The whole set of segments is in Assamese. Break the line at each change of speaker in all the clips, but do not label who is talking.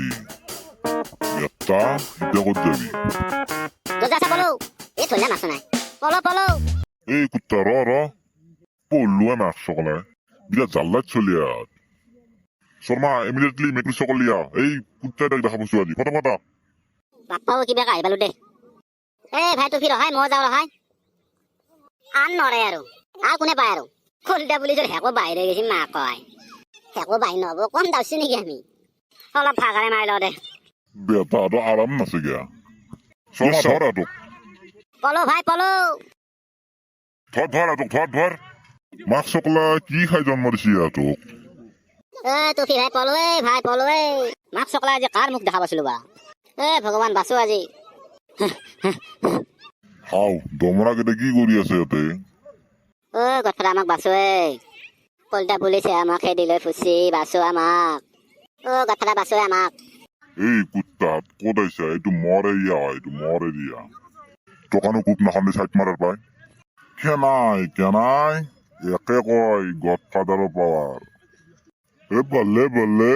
আজি এটা হিতে ক'ত যাবি
দরজা আছে বলো এই থইলা মাছ নাই পলো পলো
এই কুত্তা র পড়লুয়া মাছ সকলে বিরাট জাল্লাত চলিয়া শর্মা ইমিডিয়েটলি মেকুরি সকল লিয়া এই কুত্তাটাকে দেখা বসু আজি ফটা ফটা
বাপ্পাও কিবা কাহি পালো দে ভাই তো ফির হয় মই যাও হয় আন নরে আর কোনে পায় আৰু খুলটা বুলি যদি হেকো বাহিরে গেছি মা কয় হেকো বাহি নহব কম দাউছি নেকি আমি অলপ ভাগাৰে মাৰি লওঁ দে
বেটাটো আরাম নাছে গিয়া শর্মা ধর আটক
পলো ভাই পলো
ধর আটক ধর মাছ সকলা কি খাই জন্ম দিছি আটক
তুফি ভাই পলো ভাই পলো মাক চকলা আজি কাৰ মুখ দেখা পাইছিলো বা ভগৱান বাচো আজি
হাও দমৰা কেইটা কি কৰি আছে ইয়াতে
গঠফাদা আমাক বাচো কলটা পুলিচে আমাক খেদি লৈ ফুচি বাচো আমাক গঠফাদা বাচো আমাক
এই কুত্তাত ক'ত আইছা এইটো মৰে দিয়া টকানো কুপ নাখান্দি চাইট মাৰাৰ পাই কেনাই একে কয় গডফাদাৰৰ পাৱাৰ বলে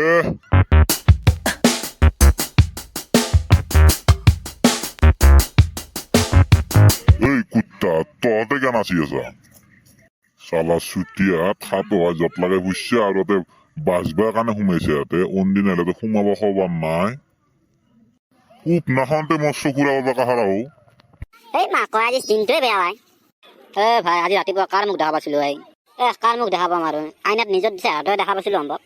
এই কুত্তা তহঁতে কেন আছি আছা চালা চুতিয়া খাটো হয় যত লাগে বুজছে আৰু তাতে বাচবাৰ কাৰণে সোমাইছে ইয়াতে অনদিন এলাতে সোমাব খবৰ নাই কুপ নাখাওঁতে মই চকুৰ আগৰ পৰা কাহাৰা হওঁ
এই মাকৰ আজি চিনটোৱে বেয়া ভাই ভাই আজি ৰাতিপুৱা কাৰ মুখ দেখা পাইছিলো কাৰ মুখ দেখা পাম আৰু আইনাত নিজৰ চেহেৰাটোৱে দেখা পাইছিলো সম্ভৱ